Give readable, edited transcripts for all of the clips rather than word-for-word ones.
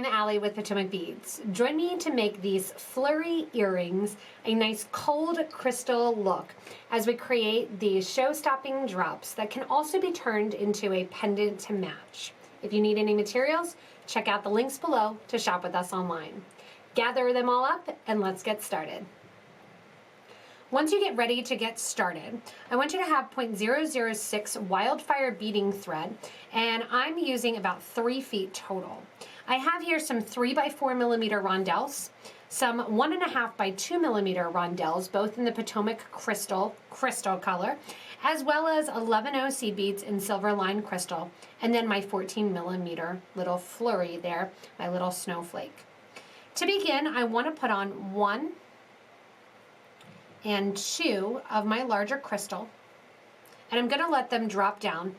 I'm Allie with Potomac Beads. Join me to make these Flurry earrings a nice cold crystal look as we create these show-stopping drops that can also be turned into a pendant to match. If you need any materials, check out the links below to shop with us online. Gather them all up and let's get started. Once you get ready to get started, I want you to have 0.006 wildfire beading thread, and I'm using about 3 feet total. I have here some 3x4mm rondelles, some 1.5x2mm rondelles, both in the Potomac Crystal color, as well as 11/0 seed beads in silver line crystal, and then my 14mm little flurry there, my little snowflake. To begin, I want to put on 1 and 2 of my larger crystal, and I'm going to let them drop down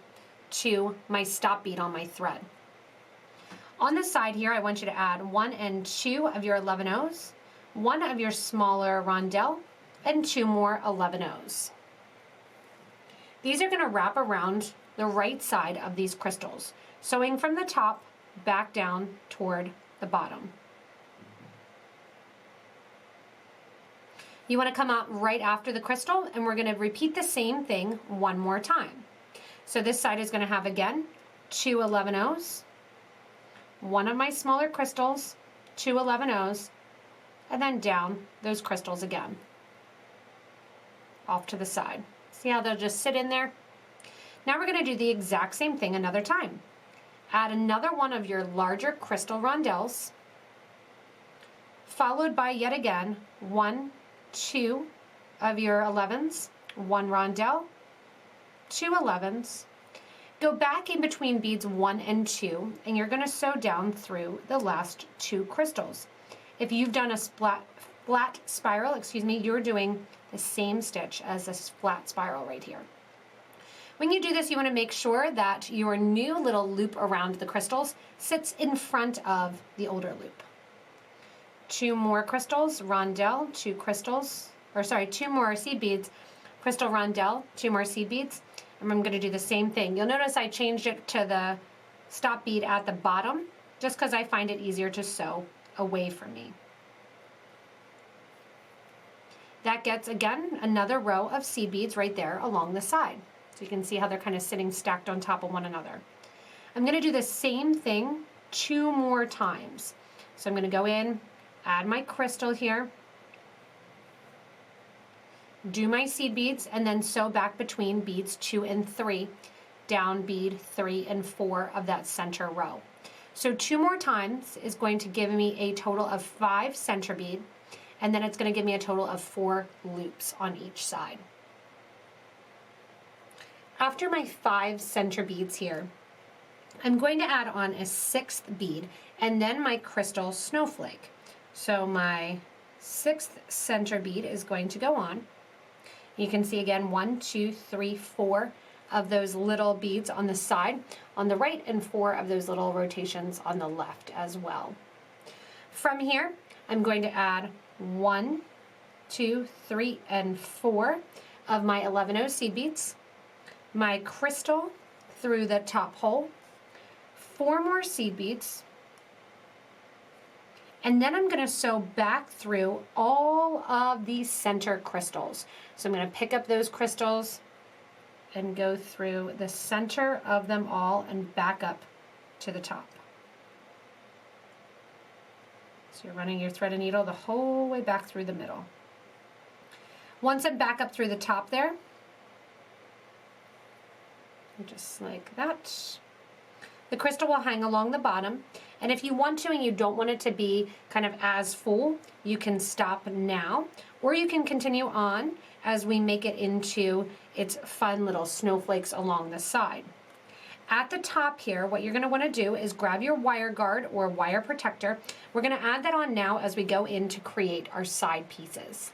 to my stop bead on my thread. On the side here, I want you to add 1 and 2 of your 11/0s, 1 of your smaller rondelle, and 2 more 11/0s. These are going to wrap around the right side of these crystals, sewing from the top back down toward the bottom. You want to come out right after the crystal, and we're going to repeat the same thing one more time. So this side is going to have, again, 2 11/0s, 1 of my smaller crystals, 2 11/0s, and then down those crystals again, off to the side. See how they'll just sit in there? Now we're going to do the exact same thing another time. Add another one of your larger crystal rondelles, followed by yet again 1, 2 of your 11s, 1 rondelle, 2 11s. Go back in between beads 1 and 2, and you're going to sew down through the last 2 crystals. If you've done a flat spiral, you're doing the same stitch as this flat spiral right here. When you do this, you want to make sure that your new little loop around the crystals sits in front of the older loop. 2 more crystals, rondelle, 2 crystals, 2 more seed beads, crystal rondelle, 2 more seed beads, and I'm going to do the same thing. You'll notice I changed it to the stop bead at the bottom, just because I find it easier to sew away from me. That gets, again, another row of seed beads right there along the side. So you can see how they're kind of sitting stacked on top of one another. I'm going to do the same thing 2 more times. So I'm going to go in, add my crystal here, do my seed beads, and then sew back between beads 2 and 3, down bead 3 and 4 of that center row. So 2 more times is going to give me a total of 5 center bead, and then it's going to give me a total of 4 loops on each side. After my 5 center beads here, I'm going to add on a 6th bead, and then my crystal snowflake. So my 6th center bead is going to go on. You can see again 1, 2, 3, 4 of those little beads on the side on the right, and 4 of those little rotations on the left as well. From here, I'm going to add 1, 2, 3, and 4 of my 11/0 seed beads, my crystal through the top hole, 4 more seed beads, and then I'm going to sew back through all of these center crystals. So I'm going to pick up those crystals and go through the center of them all and back up to the top. So you're running your thread and needle the whole way back through the middle. Once I'm back up through the top there, just like that, the crystal will hang along the bottom, and if you want to and you don't want it to be kind of as full, you can stop now, or you can continue on as we make it into its fun little snowflakes along the side. At the top here, what you're going to want to do is grab your wire guard or wire protector. We're going to add that on now as we go in to create our side pieces.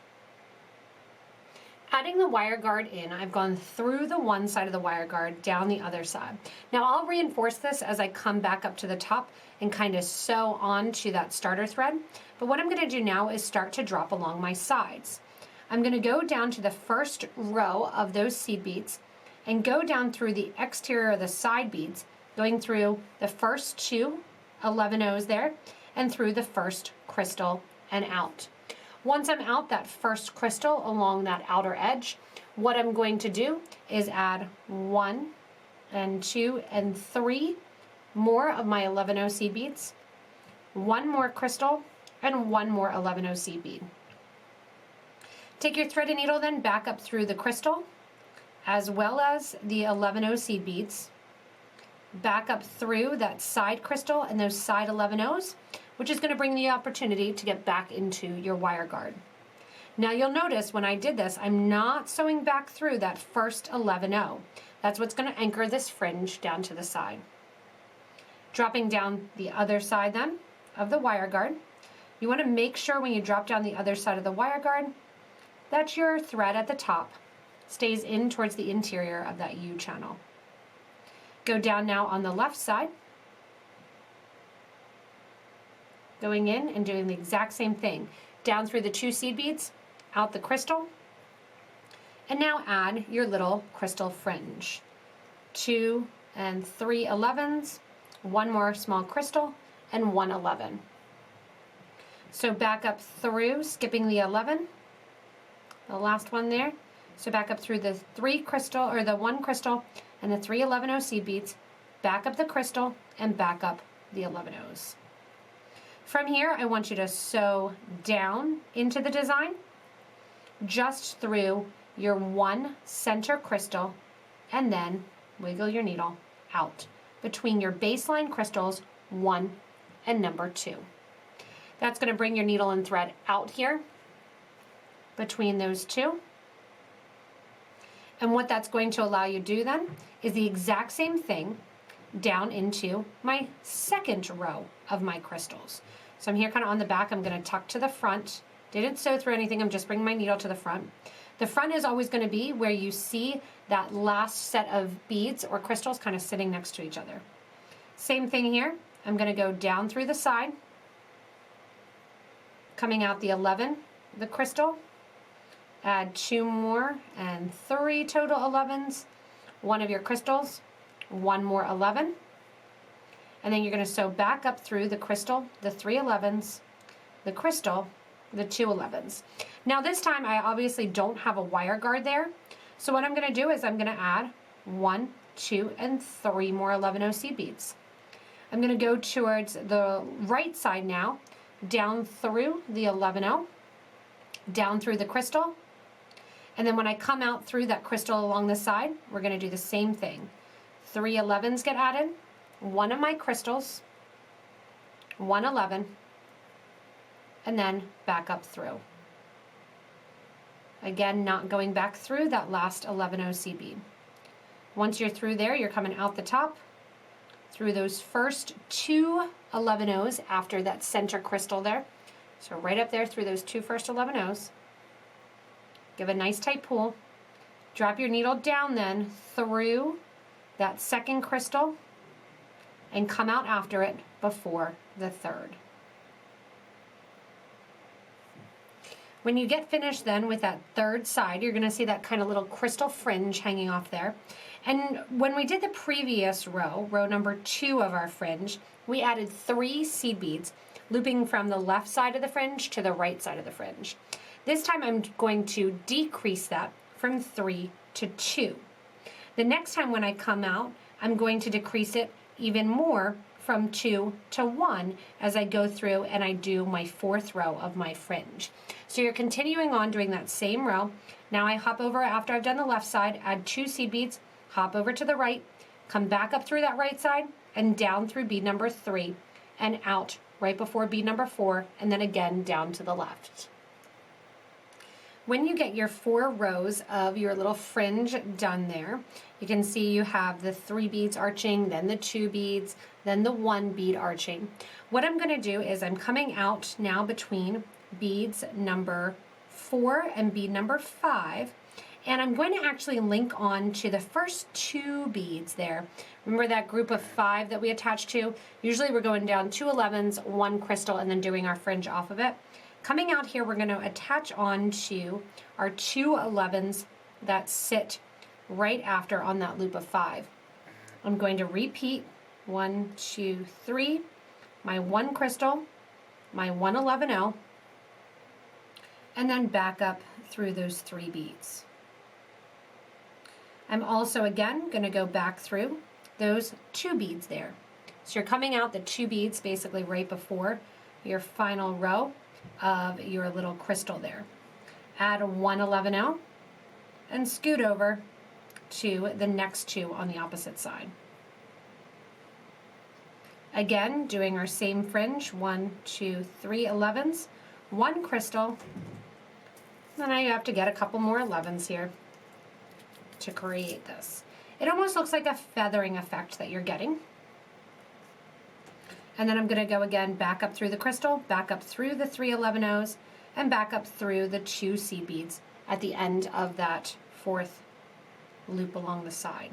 Adding the wire guard in, I've gone through the one side of the wire guard, down the other side. Now I'll reinforce this as I come back up to the top and kind of sew onto that starter thread. But what I'm going to do now is start to drop along my sides. I'm going to go down to the first row of those seed beads and go down through the exterior of the side beads, going through the first 2 11 O's there and through the first crystal and out. Once I'm out that first crystal along that outer edge, what I'm going to do is add 1 and 2 and 3 more of my 11O seed beads, 1 more crystal, and 1 more 11O seed bead. Take your thread and needle then back up through the crystal as well as the 11O seed beads, back up through that side crystal and those side 11Os, which is going to bring the opportunity to get back into your wire guard. Now you'll notice when I did this, I'm not sewing back through that first 11O. That's what's going to anchor this fringe down to the side. Dropping down the other side then of the wire guard, you want to make sure when you drop down the other side of the wire guard that your thread at the top stays in towards the interior of that U channel. Go down now on the left side, going in and doing the exact same thing. Down through the 2 seed beads, out the crystal, and now add your little crystal fringe. 2 and 3 11s, 1 more small crystal, and 1 11. So back up through, skipping the 11, the last one there. So back up through the 3 crystal, or the 1 crystal, and the 3 11O seed beads, back up the crystal, and back up the 11Os. From here, I want you to sew down into the design, just through your 1 center crystal, and then wiggle your needle out between your baseline crystals 1 and number 2. That's going to bring your needle and thread out here between those 2. And what that's going to allow you to do then is the exact same thing down into my second row of my crystals. So I'm here kind of on the back. I'm going to tuck to the front. Didn't sew through anything. I'm just bringing my needle to the front. The front is always going to be where you see that last set of beads or crystals kind of sitting next to each other. Same thing here. I'm going to go down through the side, coming out the 11, the crystal, add 2 more and 3 total 11s, 1 of your crystals, 1 more 11, and then you're going to sew back up through the crystal, the 3 11s, the crystal, the 2 11s. Now this time I obviously don't have a wire guard there, so what I'm going to do is I'm going to add 1, 2, and 3 more 11O seed beads. I'm going to go towards the right side now, down through the 11O, down through the crystal, and then when I come out through that crystal along the side, we're going to do the same thing. 3 11s get added, 1 of my crystals, 1 11, and then back up through. Again, not going back through that last 11O seed bead. Once you're through there, you're coming out the top, through those first 2 11Os after that center crystal there. So right up there through those 2 first 11Os. Give a nice tight pull. Drop your needle down then through that second crystal and come out after it before the third. When you get finished then with that third side, you're going to see that kind of little crystal fringe hanging off there. And when we did the previous row, row number 2 of our fringe, we added 3 seed beads, looping from the left side of the fringe to the right side of the fringe. This time I'm going to decrease that from 3 to 2. The next time when I come out, I'm going to decrease it even more from 2 to 1 as I go through and I do my 4th row of my fringe. So you're continuing on doing that same row. Now I hop over after I've done the left side, add 2 seed beads, hop over to the right, come back up through that right side and down through bead number 3 and out right before bead number 4 and then again down to the left. When you get your 4 rows of your little fringe done there, you can see you have the 3 beads arching, then the 2 beads, then the 1 bead arching. What I'm going to do is I'm coming out now between beads number 4 and bead number 5, and I'm going to actually link on to the first 2 beads there. Remember that group of 5 that we attached to? Usually we're going down 2 11s, 1 crystal, and then doing our fringe off of it. Coming out here, we're going to attach on to our 2 11s that sit right after on that loop of 5. I'm going to repeat 1, 2, 3, my 1 crystal, my 111O, and then back up through those 3 beads. I'm also again going to go back through those 2 beads there. So you're coming out the 2 beads basically right before your final row of your little crystal there. Add a 111O and scoot over to the next 2 on the opposite side. Again, doing our same fringe, 1, 2, 3 11s, 1 crystal, then I have to get a couple more 11s here to create this. It almost looks like a feathering effect that you're getting. And then I'm going to go again back up through the crystal, back up through the 3 11Os, and back up through the 2 seed beads at the end of that 4th loop along the side.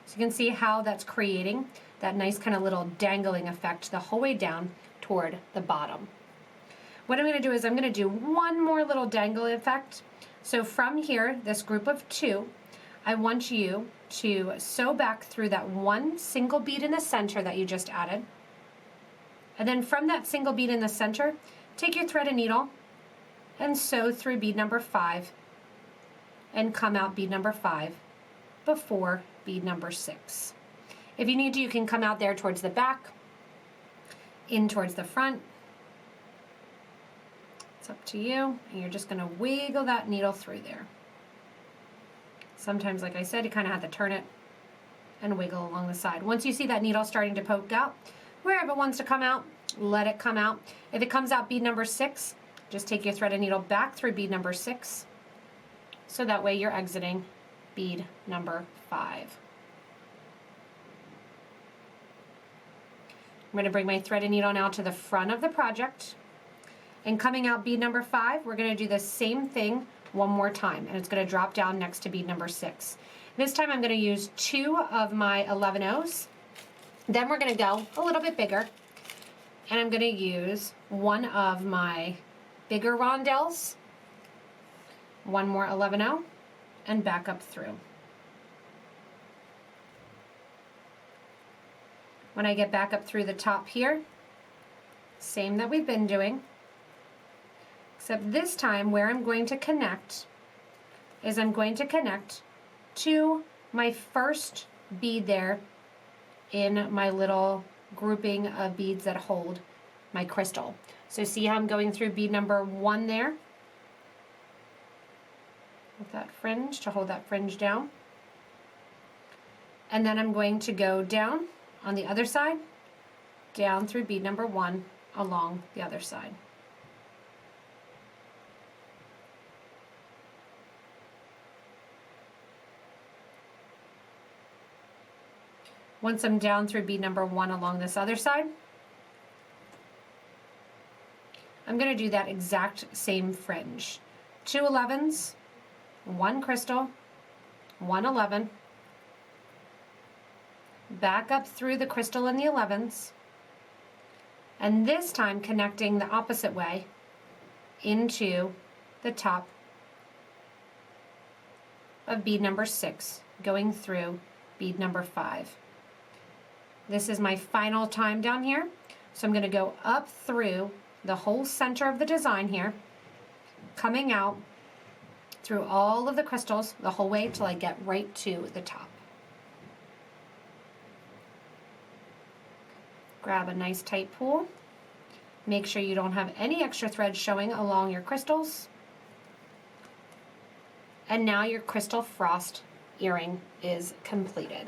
So you can see how that's creating that nice kind of little dangling effect the whole way down toward the bottom. What I'm going to do is I'm going to do one more little dangle effect. So from here, this group of 2, I want you to sew back through that 1 single bead in the center that you just added. And then from that single bead in the center, take your thread and needle and sew through bead number 5 and come out bead number 5 before bead number 6. If you need to, you can come out there towards the back, in towards the front. It's up to you, and you're just going to wiggle that needle through there. Sometimes, like I said, you kind of have to turn it and wiggle along the side. Once you see that needle starting to poke out, wherever it wants to come out, let it come out. If it comes out bead number 6, just take your thread and needle back through bead number 6, so that way you're exiting bead number 5. I'm going to bring my thread and needle now to the front of the project, and coming out bead number 5, we're going to do the same thing one more time, and it's going to drop down next to bead number 6. This time I'm going to use 2 of my 11Os. Then we're going to go a little bit bigger, and I'm going to use 1 of my bigger rondelles, 1 more 11O, and back up through. When I get back up through the top here, same that we've been doing, except this time where I'm going to connect is I'm going to connect to my first bead there in my little grouping of beads that hold my crystal. So see how I'm going through bead number 1 there with that fringe to hold that fringe down. And then I'm going to go down on the other side, down through bead number 1 along the other side. Once I'm down through bead number 1 along this other side, I'm going to do that exact same fringe. 2 11s, 1 crystal, 1 11, back up through the crystal and the 11s, and this time connecting the opposite way into the top of bead number 6, going through bead number 5. This is my final time down here, so I'm going to go up through the whole center of the design here, coming out through all of the crystals the whole way till I get right to the top. Grab a nice tight pull. Make sure you don't have any extra thread showing along your crystals. And now your crystal frost earring is completed.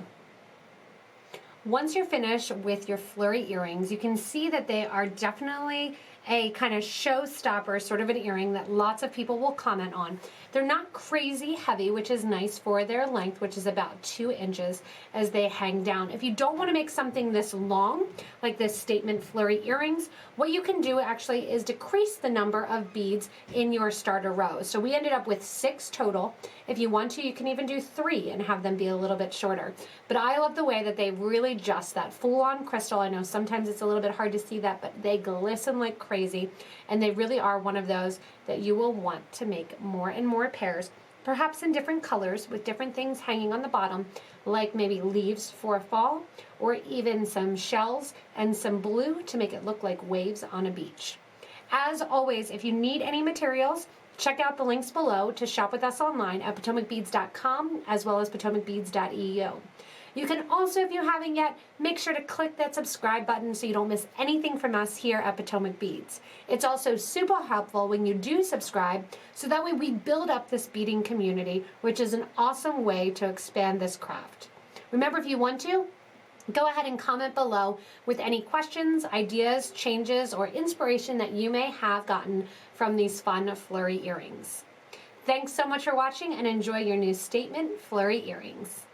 Once you're finished with your flurry earrings, you can see that they are definitely a kind of showstopper sort of an earring that lots of people will comment on. They're not crazy heavy, which is nice for their length, which is about 2 inches as they hang down. If you don't want to make something this long, like this statement flurry earrings, what you can do actually is decrease the number of beads in your starter row. So we ended up with 6 total. If you want to, you can even do 3 and have them be a little bit shorter. But I love the way that they really just that full-on crystal. I know sometimes it's a little bit hard to see that, but they glisten like crazy, and they really are one of those that you will want to make more and more pairs perhaps in different colors with different things hanging on the bottom, like maybe leaves for fall, or even some shells and some blue to make it look like waves on a beach. As always, if you need any materials, check out the links below to shop with us online at PotomacBeads.com as well as PotomacBeads.eu. You can also, if you haven't yet, make sure to click that subscribe button so you don't miss anything from us here at Potomac Beads. It's also super helpful when you do subscribe, so that way we build up this beading community, which is an awesome way to expand this craft. Remember, if you want to, go ahead and comment below with any questions, ideas, changes, or inspiration that you may have gotten from these fun flurry earrings. Thanks so much for watching, and enjoy your new statement flurry earrings.